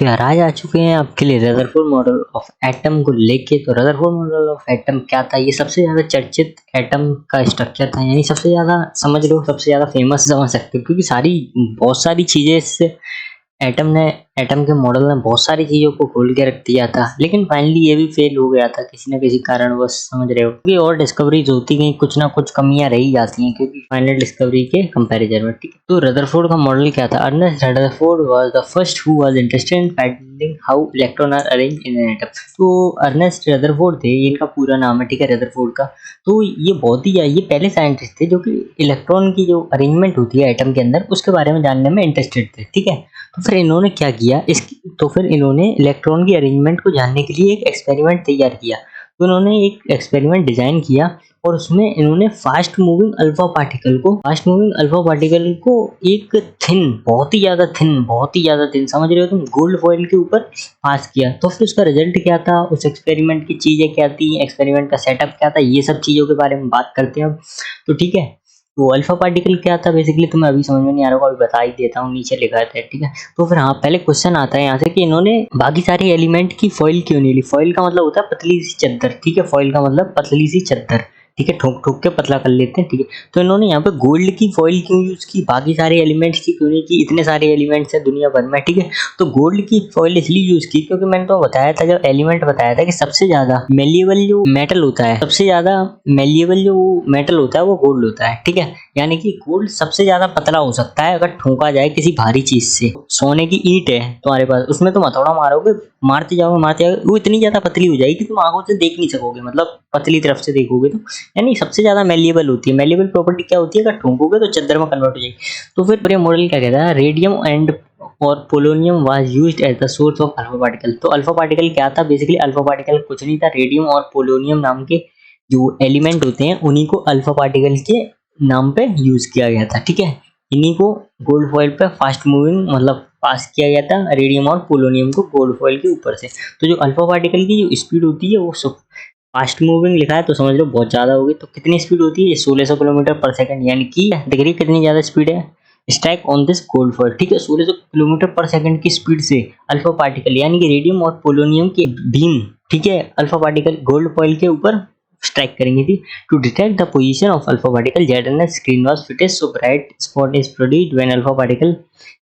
तो यार आज आ चुके हैं आपके लिए रदरफोर्ड मॉडल ऑफ एटम को लेके। तो रदरफोर्ड मॉडल ऑफ एटम क्या था? ये सबसे ज्यादा चर्चित एटम का स्ट्रक्चर था, यानी सबसे ज्यादा समझ लो, सबसे ज्यादा फेमस समझ सकते हो, क्योंकि बहुत सारी चीजें इससे एटम के मॉडल ने बहुत सारी चीजों को खोल के रख दिया था। लेकिन फाइनली ये भी फेल हो गया था किसी न किसी कारणवश, समझ रहे हो, क्योंकि और डिस्कवरीज होती गई, कुछ ना कुछ कमियां रही जाती हैं क्योंकि फाइनल डिस्कवरी के कंपैरिजन में। ठीक है, तो रदरफोर्ड का मॉडल क्या था? Ernest Rutherford was the first who was interested in finding how electron are arrange in an atom. तो अर्नेस्ट रदरफोर्ड थे, ये इनका पूरा नाम है, ठीक है, रदरफोर्ड का। तो ये पहले साइंटिस्ट थे जो कि इलेक्ट्रॉन की जो अरेंजमेंट होती है एटम के अंदर, उसके बारे में जानने में इंटरेस्टेड थे। ठीक है, तो फिर इन्होंने इलेक्ट्रॉन की अरेंजमेंट को जानने के लिए एक एक्सपेरिमेंट तैयार किया। तो इन्होंने एक एक्सपेरिमेंट डिजाइन किया और उसमें इन्होंने फास्ट मूविंग अल्फा पार्टिकल को एक बहुत ही ज्यादा थिन, समझ रहे हो तुम, गोल्ड फॉइल के ऊपर पास किया। तो फिर उसका रिजल्ट क्या था, उस एक्सपेरिमेंट की चीजें क्या थी, एक्सपेरिमेंट का सेटअप क्या था, ये सब चीजों के बारे में बात करते हैं अब। तो ठीक है, तो अल्फा पार्टिकल क्या था बेसिकली, तुम्हें अभी समझ में नहीं आ रहा होगा, अभी बता ही देता हूँ, नीचे लिखा है। ठीक है, तो फिर हाँ, पहले क्वेश्चन आता है यहाँ से कि इन्होंने बाकी सारे एलिमेंट की फॉइल क्यों नहीं ली। फॉइल का मतलब होता है पतली सी चादर, ठीक है, फॉइल का मतलब पतली सी चादर, ठीक है, ठोक ठोक के पतला कर लेते हैं। ठीक है, तो इन्होंने यहाँ पे गोल्ड की फॉइल क्यों यूज की, बाकी सारे एलिमेंट्स की क्यों नहीं की, इतने सारे एलिमेंट्स है दुनिया भर में। ठीक है, तो गोल्ड की फॉइल इसलिए यूज की क्योंकि मैंने तो बताया था, जब एलिमेंट बताया था कि सबसे ज्यादा मेलिएबल जो मेटल होता है वो गोल्ड होता है। ठीक है, यानी कि गोल्ड सबसे ज्यादा पतला हो सकता है अगर ठोका जाए किसी भारी चीज से। सोने की ईंट है तुम्हारे पास, उसमें तुम हथौड़ा मारोगे, मारते जाओगे, वो इतनी ज्यादा पतली हो जाएगी कि तुम आंखों से देख नहीं सकोगे, मतलब पतली तरफ से देखोगे तो, यानी सबसे ज्यादा मेलिएबल होती है। मेलिएबल प्रॉपर्टी क्या होती है, अगर ठोकोगे तो चद्दर में कन्वर्ट हो जाएगी। तो फिर ये मॉडल क्या कहता है, रेडियम एंड और polonium was used as the source of alpha particle. तो अल्फा पार्टिकल क्या था बेसिकली, अल्फा पार्टिकल कुछ नहीं था, रेडियम और पोलोनियम नाम के जो एलिमेंट होते हैं उन्हीं को अल्फा पार्टिकल के नाम पे यूज किया गया था। ठीक है, इन्हीं को गोल्ड फॉइल पे फास्ट मूविंग मतलब पास किया गया था, रेडियम और पोलोनियम को गोल्ड फॉइल के ऊपर से। तो जो अल्फा पार्टिकल की जो स्पीड होती है वो फास्ट मूविंग लिखा है तो समझ लो बहुत ज्यादा होगी। तो कितनी स्पीड होती है, 1600 किलोमीटर पर सेकंड, यानी कि दिख रही कितनी ज्यादा स्पीड है, strike on this gold foil. ठीक है, 1600 किलोमीटर पर सेकंड की स्पीड से अल्फा पार्टिकल यानी कि रेडियम और पोलोनियम के बीम, ठीक है, अल्फा पार्टिकल गोल्ड फॉइल के ऊपर स्ट्राइक करेंगे थी। To detect the position of alpha particle, ZNS screen was fitted so bright spot is produced when alpha particle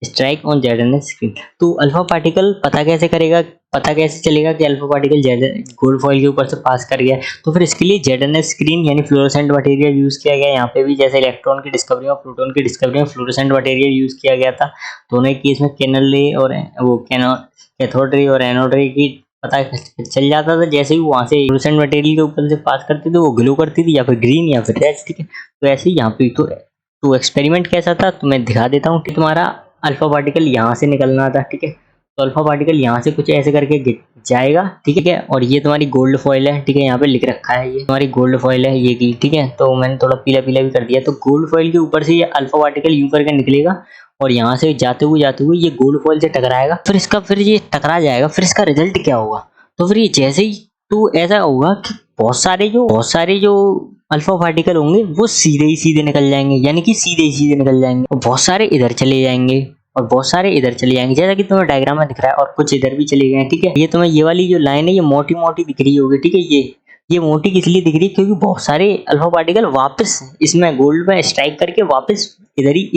strike on ZNS screen. तो alpha particle पता कैसे चलेगा कि अल्फा पार्टिकल गोल्ड फॉइल के ऊपर से पास कर गया। तो फिर इसके लिए ZNS स्क्रीन यानी फ्लोरोसेंट मटेरियल यूज किया गया। यहाँ पे भी जैसे इलेक्ट्रॉन की डिस्कवरी और प्रोटॉन की डिस्कवरी में फ्लोरोसेंट मटेरियल यूज किया गया था। दोनों केस में कैनल रे और वो कैथोड रे और एनोड रे की पता चल जाता था। जैसे ही वहां से फ्लोरोसेंट मटेरियल के ऊपर से पास करते थे वो ग्लो करती थी, या फिर ग्रीन या फिर रेड। ठीक है, तो ऐसे ही यहाँ पे तो एक्सपेरिमेंट कैसा था तो मैं दिखा देता हूँ कि तुम्हारा अल्फा पार्टिकल यहाँ से निकलना था। ठीक है, तो अल्फा पार्टिकल यहाँ से कुछ ऐसे करके गिर जाएगा। ठीक है, और ये तुम्हारी गोल्ड फॉइल है। ठीक है, यहाँ पे लिख रखा है ये तुम्हारी गोल्ड फॉइल है ये की। ठीक है, तो मैंने थोड़ा पीला पीला भी कर दिया। तो गोल्ड फॉइल के ऊपर से ये अल्फा पार्टिकल यूं करके निकलेगा और यहाँ से जाते हुए ये गोल्ड फॉइल से टकराएगा। फिर ये टकरा जाएगा। फिर इसका रिजल्ट क्या होगा, तो फिर ये जैसे ही तो ऐसा होगा कि बहुत सारे जो अल्फा पार्टिकल होंगे वो सीधे ही सीधे निकल जाएंगे, यानी कि सीधे ही सीधे निकल जाएंगे, और बहुत सारे इधर चले जाएंगे और बहुत सारे इधर चले जाएंगे, जैसा कि तुम्हें डायग्राम में दिख रहा है, और कुछ इधर भी चले गए। ठीक है, ये तुम्हें ये वाली जो लाइन है ये मोटी मोटी दिख रही होगी। ठीक है, ये मोटी किस लिए दिख रही है, क्योंकि बहुत सारे अल्फा पार्टिकल वापस इसमें गोल्ड में स्ट्राइक करके वापस इधर ही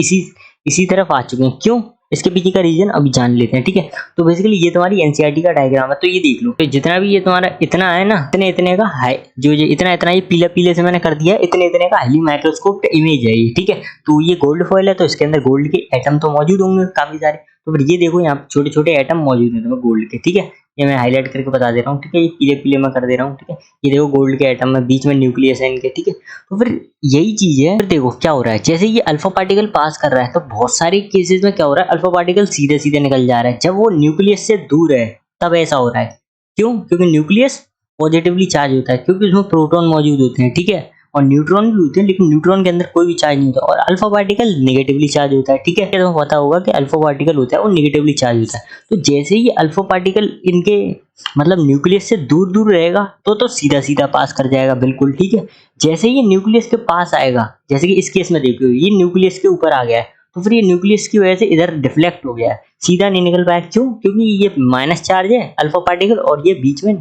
इसी तरफ आ चुके हैं। क्यों, इसके पीछे का रीजन अभी जान लेते हैं। ठीक है, तो बेसिकली ये तुम्हारी एनसीईआरटी का डायग्राम है, तो ये देख लो। तो जितना भी ये तुम्हारा इतना है ना, इतने का हाई जो इतना ये पीले से मैंने कर दिया, इतने का हाईली माइक्रोस्कोप इमेज है ये। ठीक है, तो ये गोल्ड फॉइल है तो इसके अंदर गोल्ड के एटम तो मौजूद होंगे काफी सारे। तो फिर ये देखो यहाँ छोटे छोटे एटम मौजूद है तुम्हें गोल्ड के। ठीक है, ये मैं हाईलाइट करके बता दे रहा हूँ। ठीक है, ये पीले में कर दे रहा हूँ। ठीक है, ये देखो गोल्ड के एटम में बीच में न्यूक्लियस है इनके। ठीक है, तो फिर यही चीज है। फिर देखो क्या हो रहा है, जैसे ये अल्फा पार्टिकल पास कर रहा है तो बहुत सारे केसेस में क्या हो रहा है, अल्फा पार्टिकल सीधे सीधे निकल जा रहा है। जब वो न्यूक्लियस से दूर है तब ऐसा हो रहा है। क्यों, क्योंकि न्यूक्लियस पॉजिटिवली चार्ज होता है, क्योंकि उसमें प्रोटॉन मौजूद होते हैं। ठीक है, और न्यूट्रॉन भी होते हैं, लेकिन न्यूट्रॉन के अंदर कोई भी चार्ज नहीं होता। और अल्फा पार्टिकल नेगेटिवली चार्ज होता है। ठीक है, तुम्हें पता होगा कि अल्फा पार्टिकल होता है वो नेगेटिवली चार्ज होता है। तो जैसे ही अल्फा पार्टिकल इनके मतलब न्यूक्लियस से दूर दूर रहेगा तो सीधा सीधा पास कर जाएगा बिल्कुल। ठीक है, जैसे ही ये न्यूक्लियस के पास आएगा, जैसे कि इस केस में देखो ये न्यूक्लियस के ऊपर आ गया है, तो फिर ये न्यूक्लियस की वजह से इधर डिफ्लेक्ट हो गया, सीधा नहीं निकल पाया। क्यों? क्योंकि ये माइनस चार्ज है अल्फा पार्टिकल और ये बीच में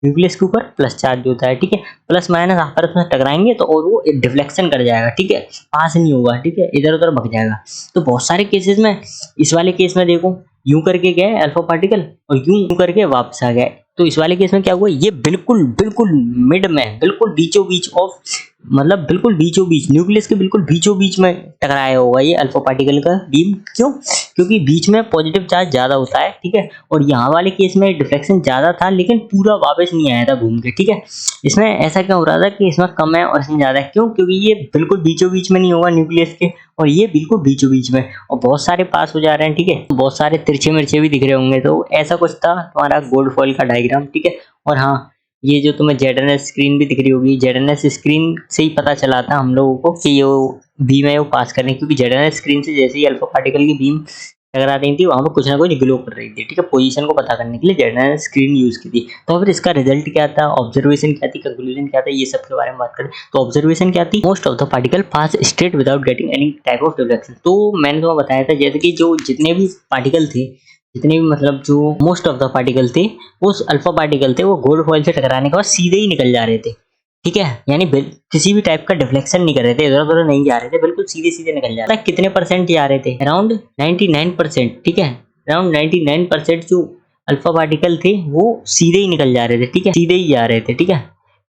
न्यूक्लियस के ऊपर प्लस चार्ज होता है, ठीक है। प्लस माइनस आपस में टकराएंगे तो और वो डिफ्लेक्शन कर जाएगा, ठीक है, पास नहीं होगा, ठीक है, इधर उधर भग जाएगा। तो बहुत सारे केसेस में, इस वाले केस में देखो यूं करके गया है अल्फा पार्टिकल और यूं करके वापस आ गया। तो इस वाले केस में क्या हुआ, ये बिल्कुल बिल्कुल मिड में, बिल्कुल बीचों बीच ऑफ, मतलब बिल्कुल बीचों बीच, न्यूक्लियस के बिल्कुल बीचों बीच में टकराया होगा ये अल्फा पार्टिकल का बीम। क्यों? क्योंकि बीच में पॉजिटिव चार्ज ज्यादा होता है, ठीक है, और यहाँ वाले केस में डिफ्लेक्शन ज्यादा था लेकिन पूरा वापस नहीं आया था घूम के, ठीक है। इसमें ऐसा क्या हो रहा था कि इसमें कम है और इसमें ज्यादा है। क्यों? क्योंकि ये बिल्कुल बीचों बीच में नहीं होगा न्यूक्लियस के, और ये बिल्कुल बीचों बीच में, और बहुत सारे पास हो जा रहे हैं, ठीक है, बहुत सारे तिरछे मिर्चे भी दिख रहे होंगे। तो ऐसा कुछ था तुम्हारा गोल्ड फॉइल का डायग्राम, ठीक है। और हाँ, ये जो तुम्हें ZNS स्क्रीन भी दिख रही होगी, ZNS स्क्रीन से ही पता चला था हम लोगों को कि ये बीम है वो पास करने, क्योंकि ZNS स्क्रीन से जैसे ही अल्फा पार्टिकल की बीम टकरा रही थी वहां पर कुछ ना कुछ ग्लो कर रही थी, ठीक है, पोजीशन को पता करने के लिए ZNS स्क्रीन यूज की थी। तो फिर इसका रिजल्ट क्या था, ऑब्जर्वेशन क्या थी, कंक्लूजन क्या था, ये सब के बारे में बात करें तो ऑब्जर्वेशन क्या थी, most of the particle pass straight without getting any type of deflection. तो मैंने तुम्हें बताया था जैसे कि जो जितने भी पार्टिकल थे, जितने भी मतलब जो मोस्ट ऑफ द पार्टिकल थे, वो अल्फा पार्टिकल थे, वो गोल्ड फॉइल से टकराने के बाद सीधे ही निकल जा रहे थे, ठीक है, यानी किसी भी टाइप का डिफ्लेक्शन नहीं कर रहे थे, इधर उधर नहीं जा रहे थे, बिल्कुल सीधे सीधे निकल जा रहे थे। कितने परसेंट जा रहे थे? अराउंड 99%, ठीक है, अराउंड 99% जो अल्फा पार्टिकल थे वो सीधे ही निकल जा रहे थे, ठीक है, सीधे ही जा रहे थे, ठीक है,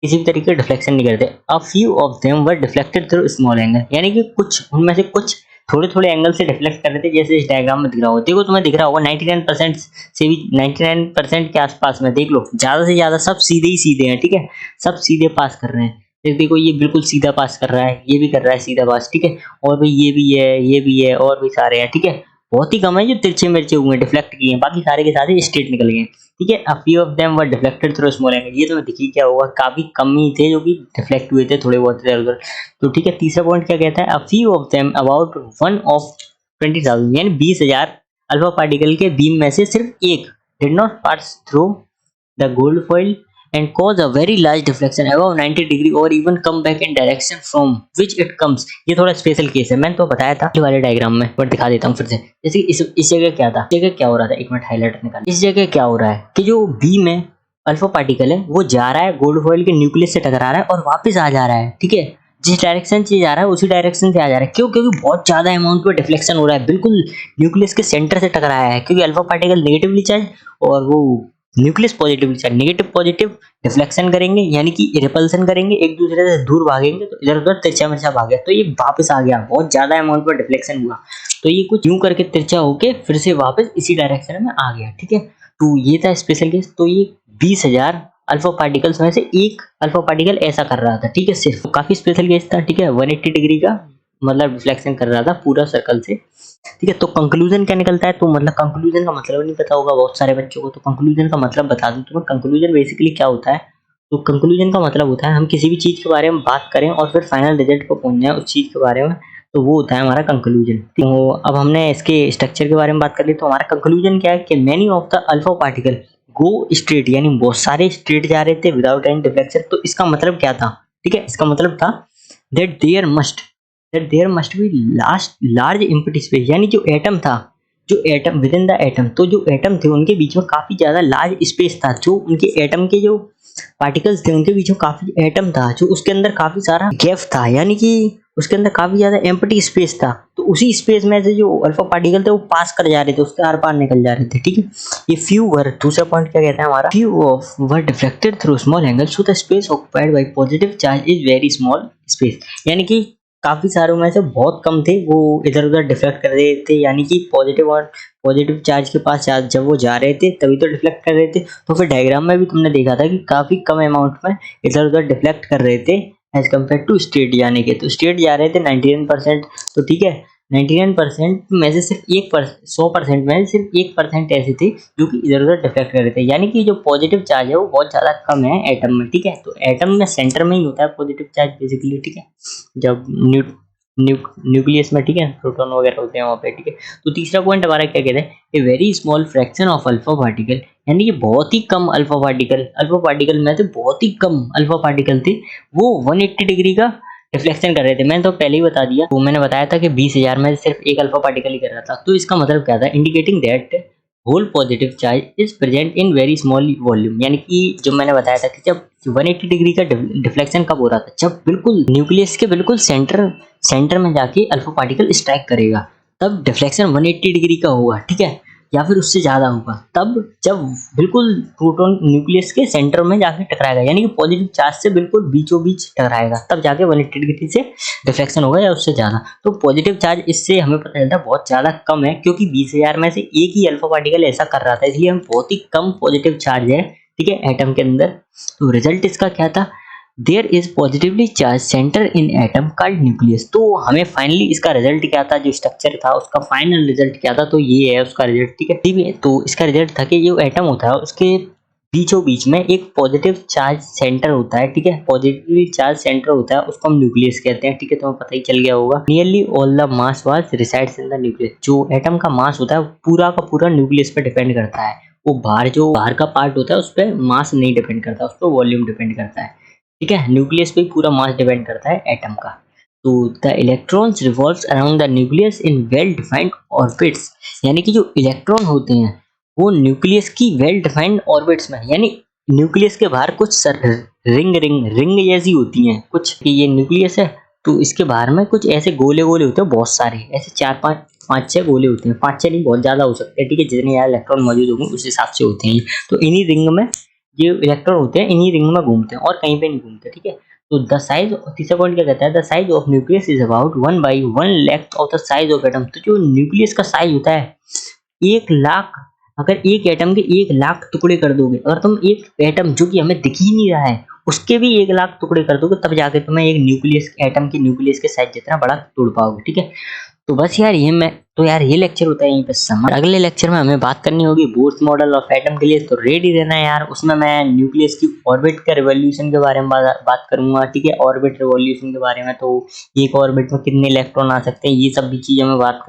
किसी भी तरीके का डिफ्लेक्शन नहीं करते। A few of them were deflected through small angle, यानी कि कुछ उनमें से कुछ थोड़े थोड़े एंगल से डिफ्लेक्ट कर रहे थे, जैसे इस डायग्राम में दिख रहा होगा। देखो तुम्हें दिख रहा होगा 99% से भी 99% के आसपास में देख लो, ज्यादा से ज्यादा सब सीधे ही सीधे हैं, ठीक है, सब सीधे पास कर रहे हैं। देखो ये बिल्कुल सीधा पास कर रहा है, ये भी कर रहा है सीधा पास, ठीक है, और भाई ये भी है, ये भी है, और भी सारे हैं, ठीक है। बहुत ही कम है जो तिरछे मिर्चे हुए हैं, डिफ्लेक्ट किए हैं, बाकी सारे के सारे स्ट्रेट निकल गए, ठीक है। A few of them were deflected through small angle, ये तुम्हें दिखी क्या होगा, काफी कम ही थे जो कि डिफ्लेक्ट हुए थे, थोड़े बहुत इधर उधर। तो ठीक है, तीसरा पॉइंट क्या कहता है, a few of them about 1 of 20,000, यानी 20,000 अल्फा पार्टिकल के बीम में से सिर्फ एक did not pass through the gold foil and cause a very large deflection above 90 degree or even come back in direction from which it comes। ये थोड़ा special case है, मैंने तो बताया था इस वाले डायग्राम में, बट दिखा देता हूँ फिर से। जैसे इस जगह क्या था, इस जगह क्या हो रहा था, एक मिनट हाईलाइटर निकाल। इस जगह क्या हो रहा है कि जो बीम है अल्फा पार्टिकल है वो जा रहा है गोल्ड फॉइल के न्यूक्लियस से टकरा रहा है और वापस आ जा रहा है, ठीक है, जिस डायरेक्शन से जा रहा है उसी डायरेक्शन से आ जा रहा है। क्यों? क्योंकि बहुत ज्यादा अमाउंट में डिफ्लेक्शन हो रहा है, बिल्कुल न्यूक्लियस के सेंटर से टकराया है, क्योंकि अल्फा पार्टिकल नेगेटिवली चार्ज और वो nucleus positively charge, negative positive deflection करेंगे, यानी कि रिपल्सन करेंगे, एक दूसरे से दूर भागेंगे, तो इधर उधर तिरछा मिर्चा भाग गया, तो ये वापस आ गया, बहुत ज्यादा अमाउंट में डिफ्लेक्शन हुआ, तो ये कुछ यूं करके तिरछा होके फिर से वापस इसी डायरेक्शन में आ गया, ठीक है। तो ये था स्पेशल केस। तो ये 20,000 अल्फा पार्टिकल्स में से एक अल्फा पार्टिकल ऐसा कर रहा था, ठीक है, सिर्फ काफी स्पेशल केस था, ठीक है, 180 डिग्री का मतलब डिफ्लेक्शन कर रहा था पूरा सर्कल से, ठीक है। तो कंक्लूजन क्या निकलता है, तो मतलब कंक्लूजन का मतलब नहीं पता होगा बहुत सारे बच्चों को, तो कंक्लूजन का मतलब बता दूं तुम्हें। कंक्लूजन बेसिकली क्या होता है, तो कंक्लूजन का मतलब होता है हम किसी भी चीज के बारे में बात करें और फिर फाइनल रिजल्ट पर पहुंच जाए उस चीज के बारे में, तो वो होता है हमारा कंक्लूजन। तो अब हमने इसके स्ट्रक्चर के बारे में बात कर ली, तो हमारा कंक्लूजन क्या है कि many of the alpha particle go straight, यानी बहुत सारे स्ट्रेट जा रहे थे विदाउट एनी डिफ्लेक्शन। तो इसका मतलब क्या था, ठीक है, इसका मतलब था that there must be large empty space, यानी जो एटम था, जो atom with in the atom, तो जो एटम थे उनके बीच में काफी ज्यादा लार्ज स्पेस था, जो उनके एटम के जो पार्टिकल्स थे उनके बीच में काफी एटम था, जो उसके अंदर काफी सारा गैप था, यानी कि उसके अंदर काफी ज्यादा एम्प्टी स्पेस था। तो उसी स्पेस में से जो अल्फा पार्टिकल थे वो पास कर जा रहे थे, उसके आर पार निकल जा रहे थे, ठीक है। ये फ्यू वर, दूसरा पॉइंट क्या कहता है हमारा, few of were deflected through small angle, so the space occupied by positive charge is very small space, यानी कि काफी सारों में से बहुत कम थे वो इधर उधर डिफ्लेक्ट कर रहे थे, यानी कि पॉजिटिव चार्ज के पास जब वो जा रहे थे तभी तो डिफ्लेक्ट कर रहे थे। तो फिर डायग्राम में भी तुमने देखा था कि काफी कम अमाउंट में इधर उधर डिफ्लेक्ट कर रहे थे एज कम्पेयर टू स्ट्रेट जाने के। तो स्ट्रेट जा रहे थे 99%, तो ठीक है, 99% में से सिर्फ 100% में सिर्फ 1% ऐसे थे जो कि इधर उधर डिफ्लेक्ट कर रहे थे, यानी कि जो पॉजिटिव चार्ज है वो बहुत ज़्यादा कम है एटम में, ठीक है। तो एटम में सेंटर में ही होता है पॉजिटिव चार्ज बेसिकली, ठीक है, जब न्यूक्लियस में, ठीक है, प्रोटॉन वगैरह होते हैं वहाँ पे, ठीक है। तो तीसरा पॉइंट हमारा क्या कहता है, a very small fraction of alpha particle, यानी कि बहुत ही कम अल्फा पार्टिकल में से बहुत ही कम अल्फा पार्टिकल थे वो 180 डिग्री का रिफ्लेक्शन कर रहे थे। मैंने तो पहले ही बता दिया, तो मैंने बताया था कि 20,000 में सिर्फ एक अल्फा पार्टिकल ही कर रहा था। तो इसका मतलब क्या था, indicating that whole positive charge is present in very small volume. यानी कि जो मैंने बताया था कि जब 180 डिग्री का डिफ्लेक्शन कब हो रहा था, जब बिल्कुल न्यूक्लियस के बिल्कुल सेंटर में जाके अल्फा पार्टिकल स्ट्राइक करेगा, तब डिफ्लेक्शन 180 डिग्री का होगा, ठीक है, या फिर उससे ज्यादा होगा। तब जब बिल्कुल प्रोटॉन न्यूक्लियस के सेंटर में जाके टकराएगा, यानी कि पॉजिटिव चार्ज से बिल्कुल बीचों बीच टकराएगा, तब जाके 180 डिग्री से रिफ्लेक्शन होगा या उससे ज्यादा। तो पॉजिटिव चार्ज इससे हमें पता चलता है बहुत ज्यादा कम है, क्योंकि 20,000 में से एक ही अल्फा पार्टिकल ऐसा कर रहा था, इसलिए हम बहुत ही कम पॉजिटिव चार्ज है, ठीक है, एटम के अंदर। तो रिजल्ट इसका क्या था, there is positively charge centre in atom called nucleus. तो हमें फाइनली इसका रिजल्ट क्या था, जो स्ट्रक्चर था उसका फाइनल रिजल्ट क्या था, तो ये है उसका रिजल्ट, ठीक है। ठीक है, तो इसका रिजल्ट था कि जो एटम होता है उसके बीचों बीच में एक पॉजिटिव चार्ज सेंटर होता है, ठीक है, पॉजिटिवली चार्ज सेंटर होता है, उसको हम न्यूक्लियस कहते हैं, ठीक है, तुम्हें पता ही चल गया होगा। Nearly all the mass was resides in the nucleus. जो एटम का मास होता है पूरा का पूरा न्यूक्लियस पे डिपेंड करता है। वो बाहर का पार्ट होता है उस पर मास नहीं डिपेंड करता, उस पर वॉल्यूम डिपेंड करता है, ठीक है। न्यूक्लियस पे पूरा मास डिपेंड करता है एटम का। तो the electrons revolves around the nucleus in well defined orbits. यानी कि जो इलेक्ट्रॉन होते हैं वो न्यूक्लियस की वेल डिफाइंड ऑर्बिट्स में, यानी न्यूक्लियस के बाहर कुछ रिंग जैसी होती हैं कुछ, कि ये न्यूक्लियस है, तो इसके बाहर में कुछ ऐसे गोले गोले होते हैं, बहुत सारे ऐसे 4-5-5-6 गोले होते हैं, 5-6 नहीं, बहुत ज्यादा हो सकते हैं, ठीक है, जितने ज्यादा इलेक्ट्रॉन मौजूद होंगे उस हिसाब से होते हैं। तो इन्हीं रिंग में ये इलेक्ट्रॉन होते हैं, इन्हीं रिंग में घूमते हैं और कहीं पे नहीं घूमते, ठीक है। तो द साइज, तीसरा पॉइंट क्या कहता है, the size of nucleus is about 1/1 of the size of atom. तो जो न्यूक्लियस का साइज होता है 1,00,000, अगर एक एटम के 1,00,000 टुकड़े कर दोगे, अगर तुम एक एटम जो कि हमें दिख ही नहीं रहा है उसके भी 1,00,000 टुकड़े कर दोगे, तब जाके तुम्हें एक न्यूक्लियस एटम के न्यूक्लियस के साइज जितना बड़ा तोड़ पाओगे, ठीक है। तो बस यार ये लेक्चर होता है यहीं पे समाप्त। अगले लेक्चर में हमें बात करनी होगी बोर्स मॉडल ऑफ एटम के लिए, तो रेडी रहना यार। उसमें मैं न्यूक्लियस की ऑर्बिट के रिवॉल्यूशन के बारे में बात करूंगा, ठीक है, ऑर्बिट रिवॉल्यूशन के बारे में, तो एक ऑर्बिट में कितने इलेक्ट्रॉन आ सकते हैं, ये सब भी चीजें मैं बात